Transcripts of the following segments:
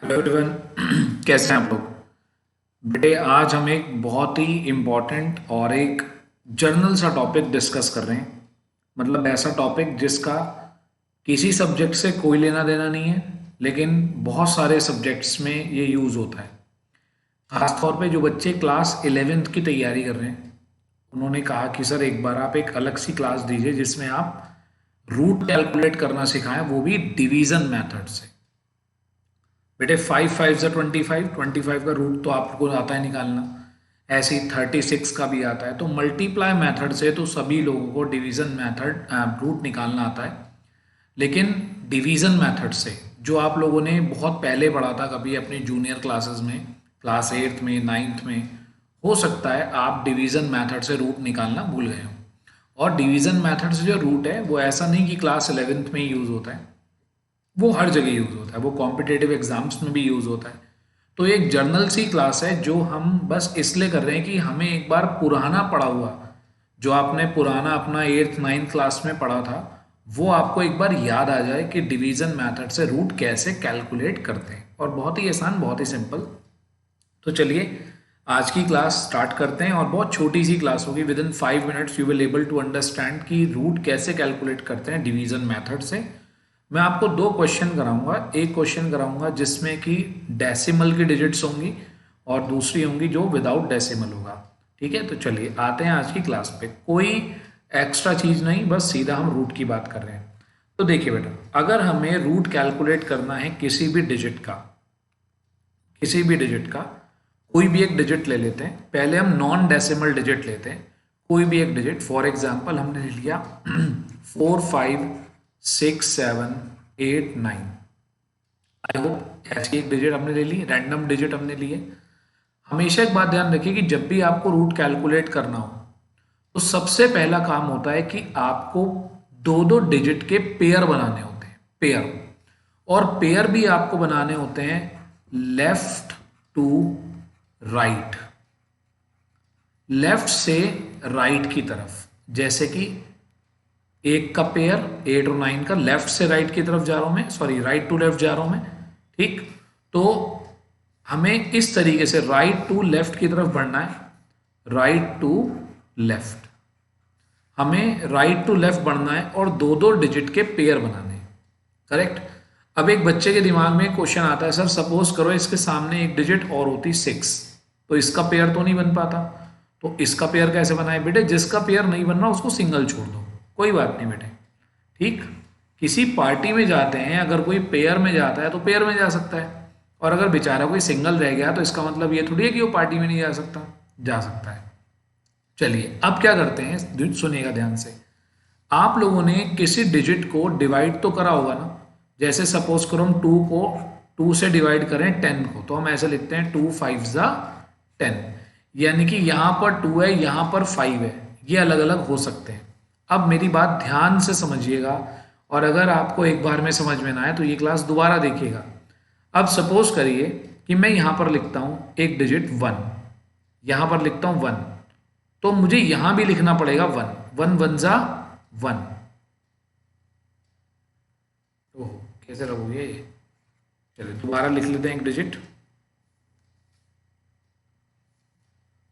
Hello everyone. कैसे हैं आप लोग? बेटे, आज हम एक बहुत ही इम्पोर्टेंट और एक जर्नल सा टॉपिक डिस्कस कर रहे हैं। मतलब ऐसा टॉपिक जिसका किसी सब्जेक्ट से कोई लेना देना नहीं है, लेकिन बहुत सारे सब्जेक्ट्स में ये यूज़ होता है। खास तौर पे जो बच्चे क्लास 11th की तैयारी कर रहे हैं, उन्होंने कहा कि सर एक बार आप एक अलग सी क्लास दीजिए जिसमें आप रूट कैलकुलेट करना सिखाएं, वो भी डिवीज़न मेथड से। बेटे, 5 5 ज़ा 25, 25 का रूट तो आपको आता है निकालना। ऐसे ही 36 का भी आता है। तो मल्टीप्लाई मेथड से तो सभी लोगों को डिवीज़न मेथड रूट निकालना आता है। लेकिन डिवीज़न मेथड से जो आप लोगों ने बहुत पहले पढ़ा था कभी अपने जूनियर क्लासेस में, क्लास 8th में 9th में, हो सकता है आप डिवीज़न मेथड से रूट निकालना भूल गए हो। और डिवीज़न मेथड से जो रूट है वो ऐसा नहीं कि क्लास 11th में ही यूज़ होता है, वो हर जगह यूज़ होता है, वो कॉम्पिटेटिव एग्जाम्स में भी यूज़ होता है। तो एक जर्नल सी क्लास है जो हम बस इसलिए कर रहे हैं कि हमें एक बार पुराना पढ़ा हुआ, जो आपने पुराना अपना 8th 9th क्लास में पढ़ा था, वो आपको एक बार याद आ जाए कि डिवीज़न मेथड से रूट कैसे कैलकुलेट करते हैं। और बहुत ही आसान, बहुत ही सिंपल। तो चलिए आज की क्लास स्टार्ट करते हैं। और बहुत छोटी सी क्लास होगी, within 5 minutes you will able to understand कि रूट कैसे कैलकुलेट करते हैं डिवीज़न मेथड से। मैं आपको दो क्वेश्चन कराऊंगा। एक क्वेश्चन कराऊंगा जिसमें कि डेसिमल की डिजिट्स होंगी और दूसरी होंगी जो विदाउट डेसिमल होगा। ठीक है, तो चलिए आते हैं आज की क्लास पे। कोई एक्स्ट्रा चीज़ नहीं, बस सीधा हम रूट की बात कर रहे हैं। तो देखिए बेटा, अगर हमें रूट कैलकुलेट करना है किसी भी डिजिट का, किसी भी डिजिट का, कोई भी एक डिजिट ले लेते हैं। पहले हम नॉन डेसिमल डिजिट लेते हैं, कोई भी एक डिजिट। फॉर एग्जांपल हमने ले लिया 4 5 6 7 8 9। आई होप ऐसी एक डिजिट हमने ले ली, रैंडम डिजिट हमने लिए। हमेशा एक बात ध्यान रखिए कि जब भी आपको रूट कैलकुलेट करना हो तो सबसे पहला काम होता है कि आपको दो दो डिजिट के पेयर बनाने होते हैं, पेयर। और पेयर भी आपको बनाने होते हैं लेफ्ट टू राइट, लेफ्ट से राइट की तरफ। जैसे कि एक का पेयर 8 और 9 का लेफ्ट से राइट की तरफ जा रहा हूं मैं, सॉरी राइट टू लेफ्ट जा रहा हूं मैं। ठीक, तो हमें इस तरीके से राइट टू लेफ्ट की तरफ बढ़ना है, राइट टू लेफ्ट। हमें राइट टू लेफ्ट बढ़ना है और दो दो डिजिट के पेयर बनाने हैं। करेक्ट। अब एक बच्चे के दिमाग में क्वेश्चन आता है, सर सपोज करो इसके सामने एक डिजिट और होती 6, तो इसका पेयर तो नहीं बन पाता। तो इसका पेयर कैसे बनाए? बेटे, जिसका पेयर नहीं बन रहा उसको सिंगल छोड़ दो, कोई बात नहीं बेटे। ठीक, किसी पार्टी में जाते हैं, अगर कोई पेयर में जाता है तो पेयर में जा सकता है, और अगर बेचारा कोई सिंगल रह गया तो इसका मतलब ये थोड़ी है कि वो पार्टी में नहीं जा सकता, जा सकता है। चलिए अब क्या करते हैं, सुनिएगा ध्यान से। आप लोगों ने किसी डिजिट को डिवाइड तो करा होगा ना। जैसे सपोज करो हम 2 को 2 से डिवाइड करें 10 को, तो हम ऐसे लिखते हैं 2 5 ज़ा 10। यानी कि यहाँ पर 2 है, यहाँ पर 5 है, ये अलग अलग हो सकते हैं। अब मेरी बात ध्यान से समझिएगा, और अगर आपको एक बार में समझ में ना आए तो ये क्लास दोबारा देखिएगा। अब सपोज करिए कि मैं यहाँ पर लिखता हूँ एक डिजिट 1, यहाँ पर लिखता हूँ 1, तो मुझे यहाँ भी लिखना पड़ेगा 1, 1 1 ज़ा 1। ओह, कैसे लगोगे? चलिए दोबारा लिख लेते हैं एक डिजिट,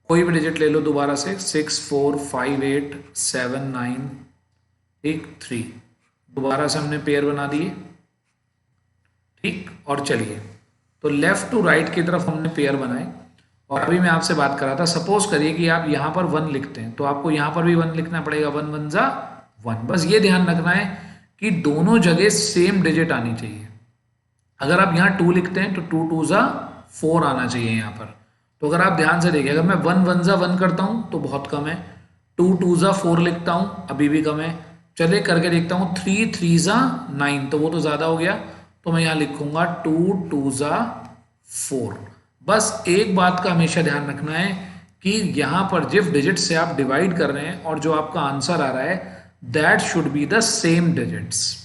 कोई भी डिजिट ले लो दोबारा से। 6 4 5 8 7 9 एक 3, दोबारा से हमने पेयर बना दिए। ठीक, और चलिए तो लेफ्ट टू राइट की तरफ हमने पेयर बनाए। और अभी मैं आपसे बात कर रहा था, सपोज करिए कि आप यहाँ पर 1 लिखते हैं, तो आपको यहाँ पर भी 1 लिखना पड़ेगा, 1 1 ज़ा 1। बस ये ध्यान रखना है कि दोनों जगह सेम डिजिट आनी चाहिए। अगर आप यहाँ 2 लिखते हैं तो 2 2 ज़ा 4 आना चाहिए यहाँ पर। तो अगर आप ध्यान से देखिए, अगर मैं 1 1 ज़ा 1 करता हूँ तो बहुत कम है, 2 2 ज़ा 4 लिखता हूँ अभी भी कम है। चलिए करके देखता हूँ 3 3 ज़ा 9, तो वो तो ज़्यादा हो गया, तो मैं यहाँ लिखूंगा 2 2 ज़ा 4। बस एक बात का हमेशा ध्यान रखना है कि यहाँ पर जिस डिजिट से आप डिवाइड कर रहे हैं और जो आपका आंसर आ रहा है, that should be the same digits.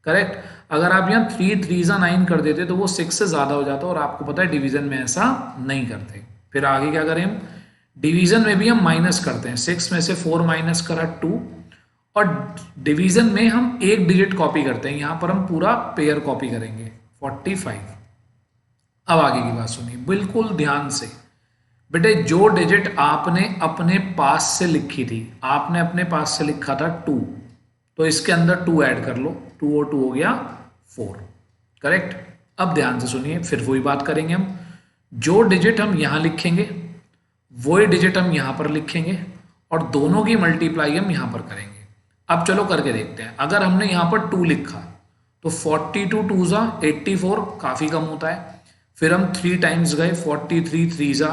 Correct. अगर आप यहाँ 3 3 ज़ा 9 कर देते तो वो 6 से ज़्यादा हो जाता, और आपको पता है डिवीजन में ऐसा नहीं करते। फिर आगे क्या करें हम, डिवीजन में भी हम माइनस करते हैं। 6 में से 4 माइनस करा 2, और डिवीजन में हम एक डिजिट कॉपी करते हैं, यहाँ पर हम पूरा पेयर कॉपी करेंगे 45। अब आगे की बात सुनिए बिल्कुल ध्यान से। बेटे जो डिजिट आपने अपने पास से लिखी थी, आपने अपने पास से लिखा था 2, तो इसके अंदर 2 ऐड कर लो, 2 और 2 हो गया 4, करेक्ट। अब ध्यान से सुनिए, फिर वही बात करेंगे हम। जो डिजिट हम यहां लिखेंगे वही डिजिट हम यहां पर लिखेंगे और दोनों की मल्टीप्लाई हम यहां पर करेंगे। अब चलो करके देखते हैं। अगर हमने यहां पर 2 लिखा तो 42 2 जा 84, काफी कम होता है। फिर हम 3 टाइम्स गए, 43 3 जा,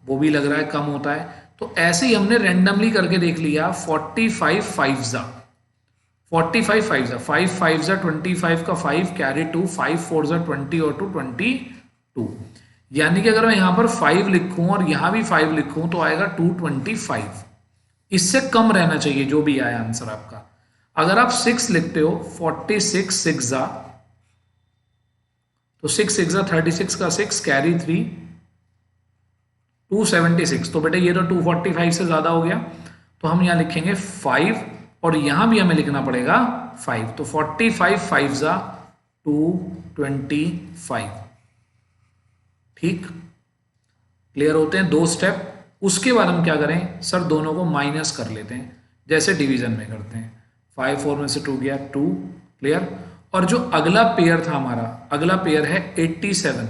वो भी लग रहा है कम होता है। तो ऐसे ही हमने रैंडमली करके देख लिया, 45 5 जा 45 5 जा 5 5 जा 25 का 5 कैरी 2, 5 4 जा 20 और 2 22। यानी कि अगर मैं यहां पर 5 लिखूं और यहां भी 5 लिखूं तो आएगा 225। इससे कम रहना चाहिए जो भी आया आंसर आपका। अगर आप 6 लिखते हो, 46 6 जा, तो 6 6 जा 36 का 6 कैरी 3 276। तो बेटे ये तो 245 से ज्यादा हो गया, तो हम यहां लिखेंगे 5 और यहां भी हमें लिखना पड़ेगा 5। तो 45 5 जा 225। ठीक, क्लियर होते हैं 2 स्टेप। उसके बाद हम क्या करें सर, दोनों को माइनस कर लेते हैं जैसे डिवीजन में करते हैं। 5 4 में से 2 गया 2, क्लियर। और जो अगला पेयर था हमारा, अगला पेयर है 87।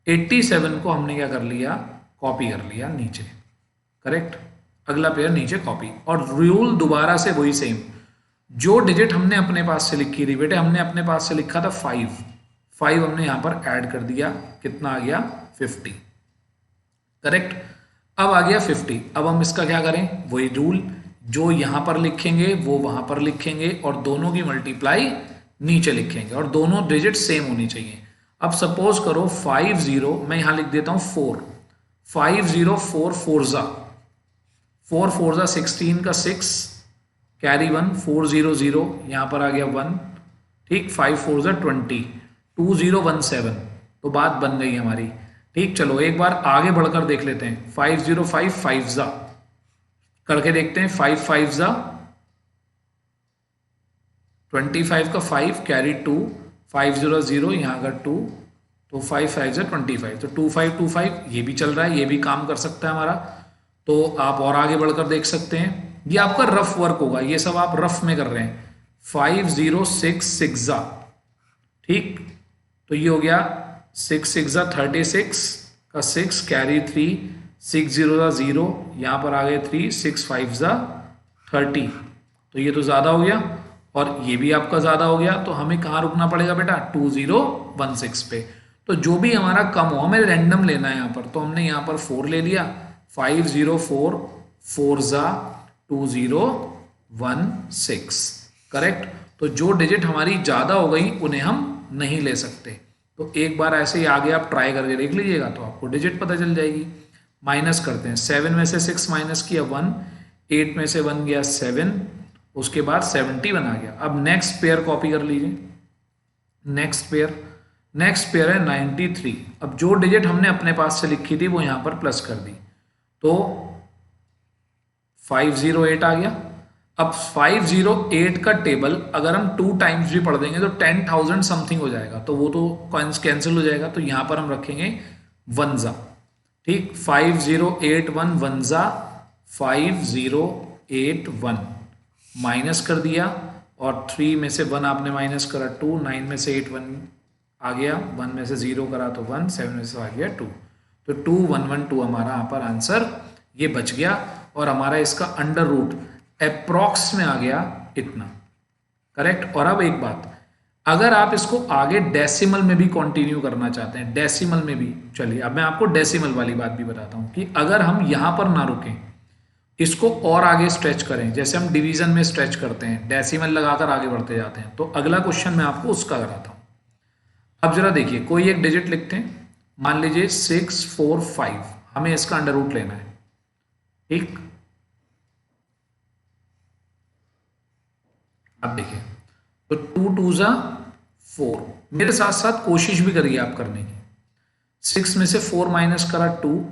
87 को हमने क्या कर लिया, कॉपी कर लिया नीचे, करेक्ट। अगला पेयर नीचे कॉपी, और रूल दोबारा से वही सेम। जो डिजिट हमने अपने पास से लिखी थी, बेटे हमने अपने पास से लिखा था 5, 5 हमने यहां पर ऐड कर दिया, कितना आ गया 50, करेक्ट। अब आ गया 50। अब हम इसका क्या करें, वही रूल, जो यहां पर लिखेंगे वो वहां पर लिखेंगे और दोनों की मल्टीप्लाई नीचे लिखेंगे और दोनों डिजिट सेम होनी चाहिए। अब सपोज करो 50, मैं यहां लिख देता हूं 4, 504 4 जा 4 4 जा 16 का 6 कैरी 1 400, यहां पर आ गया 1, ठीक। 5 4 जा 20 2017, तो बात बन गई हमारी। ठीक, चलो एक बार आगे बढ़कर देख लेते हैं। 505 5 जा करके देखते हैं। 5 5 जा 25 का 5 कैरी 2 500, यहां का 2, तो 5 5 जा 25, तो 2525 ये भी चल रहा है, ये भी काम कर सकता है हमारा। तो आप और आगे बढ़कर देख सकते हैं, ये आपका रफ वर्क होगा, ये सब आप रफ में कर रहे हैं। 5066 जा, ठीक, तो ये हो गया 6 6 जा 36 का 6 कैरी 3 60 जा 0, यहां पर आ गए 3 6 5 जा 30, तो ये तो ज्यादा हो गया और ये भी आपका ज्यादा हो गया। तो हमें कहां रुकना पड़ेगा बेटा, 2016 पे। तो जो भी हमारा कम हो, हमें रैंडम लेना है यहां पर, तो हमने यहां पर 4 ले लिया, 504 4 जा 2016, करेक्ट। तो जो डिजिट हमारी ज्यादा हो गई उन्हें हम नहीं ले सकते। तो एक बार ऐसे ही आगे आप ट्राई करके देख लीजिएगा तो आपको डिजिट पता चल जाएगी। माइनस करते हैं, 7 में से 6 माइनस किया 1, 8 में से 1 गया 7, उसके बाद 71 आ गया। अब नेक्स्ट पेयर कॉपी कर लीजिए, नेक्स्ट पेयर है 93। अब जो डिजिट हमने अपने पास से लिखी थी वो यहां पर प्लस कर दी, तो 508 आ गया। अब 508 का टेबल अगर हम 2 टाइम्स भी पढ़ देंगे तो 10,000 समथिंग हो जाएगा, तो वो तो कैंसिल हो जाएगा। तो यहां पर हम रखेंगे 1 जा, ठीक। 5081 1 जा 5081 माइनस कर दिया, और 3 में से 1 आपने माइनस करा 2, 9 में से 8 1 आ गया, 1 में से 0 करा तो 1, 7 में से आ गया 2, तो 2112 हमारा यहाँ पर आंसर ये बच गया। और हमारा इसका अंडर रूट अप्रॉक्स में आ गया इतना, करेक्ट। और अब एक बात, अगर आप इसको आगे डेसिमल में भी कंटिन्यू करना चाहते हैं, डेसिमल में भी, चलिए अब मैं आपको डेसिमल वाली बात भी बताता हूं कि अगर हम यहां पर ना रुकें, इसको और आगे स्ट्रेच करें, जैसे हम डिवीजन में स्ट्रेच करते हैं, डेसिमल लगाकर आगे बढ़ते जाते हैं, तो अगला क्वेश्चन मैं आपको उसका कराता हूं। अब जरा देखिए, कोई एक डिजिट लिखते हैं, मान लीजिए 645, हमें इसका अंडर रूट लेना है, ठीक। अब देखिए, तो 2 2 जा 4, मेरे साथ साथ कोशिश भी करिए आप करने की। 6 में से 4 माइनस करा 2,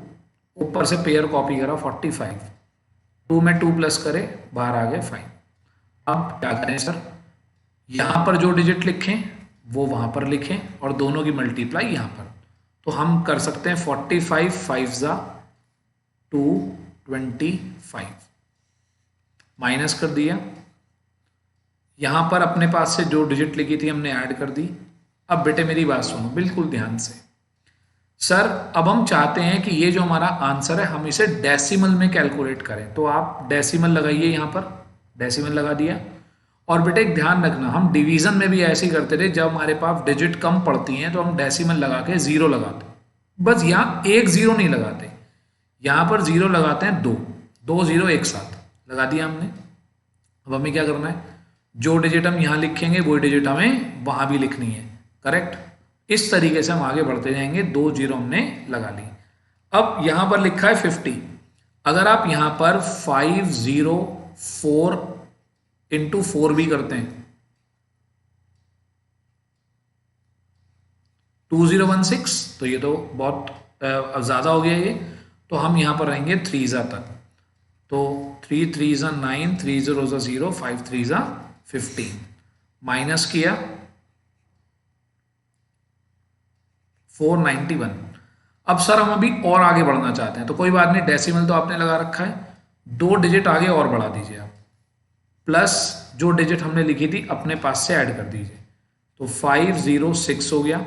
ऊपर से पेयर कॉपी करा 45, 2 में 2 प्लस करे, बाहर आ गए 5। अब क्या करें सर, यहां पर जो डिजिट लिखें वो वहां पर लिखें और दोनों की मल्टीप्लाई यहां पर। तो हम कर सकते हैं 45 5 ज़ा 225 माइनस कर दिया। यहां पर अपने पास से जो डिजिट लिखी थी हमने ऐड कर दी। अब बेटे मेरी बात सुनो बिल्कुल ध्यान से। सर अब हम चाहते हैं कि ये जो हमारा आंसर है हम इसे डेसिमल में कैलकुलेट करें, तो आप डेसिमल लगाइए, यहां पर डेसिमल लगा दिया। और बेटे एक ध्यान रखना, हम डिवीजन में भी ऐसे ही करते थे, जब हमारे पास डिजिट कम पड़ती हैं तो हम डेसिमल लगा के जीरो लगाते, बस यहाँ एक जीरो नहीं लगाते, यहां पर जीरो लगाते हैं दो, दो जीरो एक साथ लगा दिया हमने। अब हमें क्या करना है, जो डिजिट हम यहां लिखेंगे वही डिजिट हमें वहां भी लिखनी है, करेक्ट। इस तरीके से हम आगे बढ़ते जाएंगे, दो जीरो हमने लगा ली। अब यहां पर लिखा है 50, अगर आप यहां पर 504 इंटू 4 भी करते हैं 2016, तो ये तो बहुत ज्यादा हो गया ये, तो हम यहां पर रहेंगे 3 तक। तो 3 3 9, 3 0 0, 5 3 15, माइनस किया 491। अब सर हम अभी और आगे बढ़ना चाहते हैं, तो कोई बात नहीं, डेसिमल तो आपने लगा रखा है, दो डिजिट आगे और बढ़ा दीजिए आप, प्लस जो डिजिट हमने लिखी थी अपने पास से ऐड कर दीजिए, तो 506 हो गया।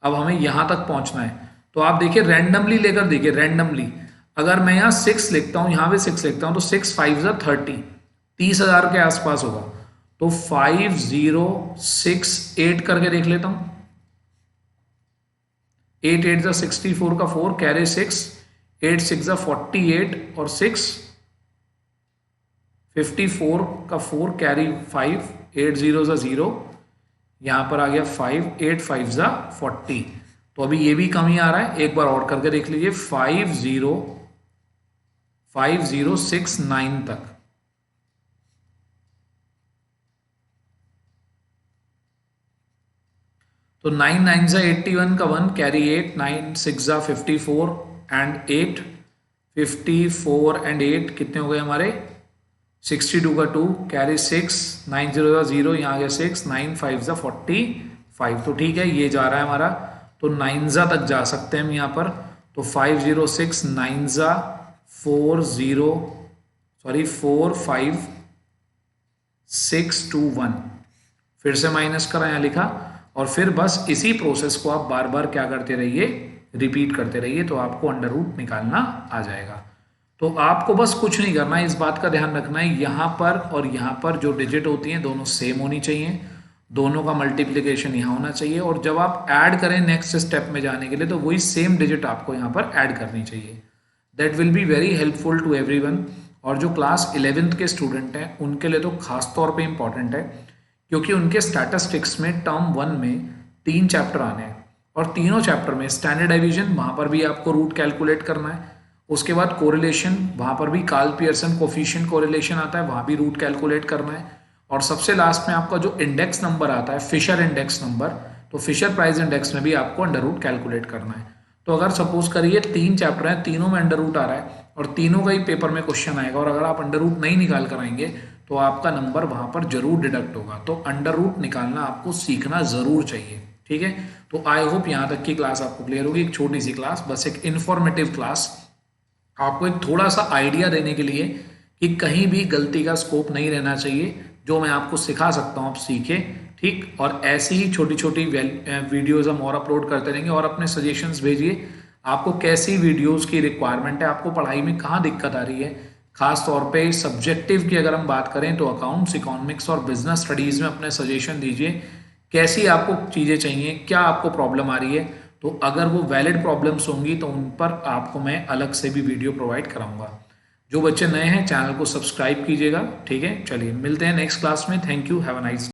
अब हमें यहां तक पहुंचना है, तो आप देखिए रैंडमली लेकर देखिए, रैंडमली अगर मैं यहां 6 लिखता हूं, यहां भी 6 लिखता हूं, तो 6 5 30, 30,000 के आसपास होगा। तो 5068 करके देख लेता हूं, 8 8 64 का 4 कैरी 6, 8 6 48 और 6 54 का 4 कैरी 5, 8 0 0, यहां पर आ गया 5, 8 5 40। तो अभी ये भी कम ही आ रहा है, एक बार और करके देख लीजिए, 5069 तक। तो 9 9 81 का 1 कैरी 8, 9 6 54 एंड 8, 54 एंड 8 कितने हो गए हमारे 62 का 2 कैरी 6, 9 0 0, यहाँ आ गया 6, 9 5 45। तो ठीक है ये जा रहा है हमारा, तो 9 तक जा सकते हैं हम यहाँ पर। तो 506 9 45621, फिर से माइनस करा यहाँ लिखा, और फिर बस इसी प्रोसेस को आप बार बार क्या करते रहिए, रिपीट करते रहिए, तो आपको अंडर रूट निकालना आ जाएगा। तो आपको बस कुछ नहीं करना है, इस बात का ध्यान रखना है, यहाँ पर और यहाँ पर जो डिजिट होती हैं दोनों सेम होनी चाहिए, दोनों का मल्टीप्लिकेशन यहाँ होना चाहिए, और जब आप ऐड करें नेक्स्ट स्टेप में जाने के लिए तो वही सेम डिजिट आपको यहाँ पर ऐड करनी चाहिए। That will be very helpful to everyone. और जो क्लास 11th के स्टूडेंट हैं उनके लिए तो खास तौर पे इंपॉर्टेंट है, क्योंकि उनके स्टैटिस्टिक्स में टर्म 1 में 3 चैप्टर आने हैं, और तीनों चैप्टर में स्टैंडर्ड डिवीजन वहाँ पर भी आपको रूट कैलकुलेट करना है, उसके बाद कोरिलेशन वहाँ पर भी कार्ल पियर्सन कोफिशिएंट कोरिलेशन आता है, वहाँ भी रूट कैलकुलेट करना है, और सबसे लास्ट में आपका जो इंडेक्स नंबर आता है फिशर इंडेक्स नंबर, तो फिशर प्राइस इंडेक्स में भी आपको अंडर रूट कैलकुलेट करना है। तो अगर सपोज करिए 3 चैप्टर हैं, तीनों में अंडर रूट आ रहा है और तीनों का ही पेपर में क्वेश्चन आएगा, और अगर आप अंडर रूट नहीं निकाल कर आएंगे तो आपका नंबर वहां पर जरूर डिडक्ट होगा। तो अंडर रूट निकालना आपको सीखना जरूर चाहिए, ठीक है। तो आई होप यहाँ तक की क्लास आपको क्लियर होगी, एक छोटी सी क्लास, बस एक इन्फॉर्मेटिव क्लास, आपको एक थोड़ा सा आइडिया देने के लिए कि कहीं भी गलती का स्कोप नहीं रहना चाहिए, जो मैं आपको सिखा सकता हूँ आप सीखे, ठीक। और ऐसी ही छोटी छोटी वीडियोस हम और अपलोड करते रहेंगे, और अपने सजेशंस भेजिए, आपको कैसी वीडियोस की रिक्वायरमेंट है, आपको पढ़ाई में कहाँ दिक्कत आ रही है, खास तौर पे सब्जेक्टिव की अगर हम बात करें तो अकाउंट्स, इकोनॉमिक्स और बिजनेस स्टडीज में अपने सजेशन दीजिए, कैसी आपको चीज़ें चाहिए, क्या आपको प्रॉब्लम आ रही है। तो अगर वो वैलिड प्रॉब्लम्स होंगी तो उन पर आपको मैं अलग से भी वीडियो प्रोवाइड कराऊंगा। जो बच्चे नए हैं चैनल को सब्सक्राइब कीजिएगा, ठीक है। चलिए मिलते हैं नेक्स्ट क्लास में, thank you, have a nice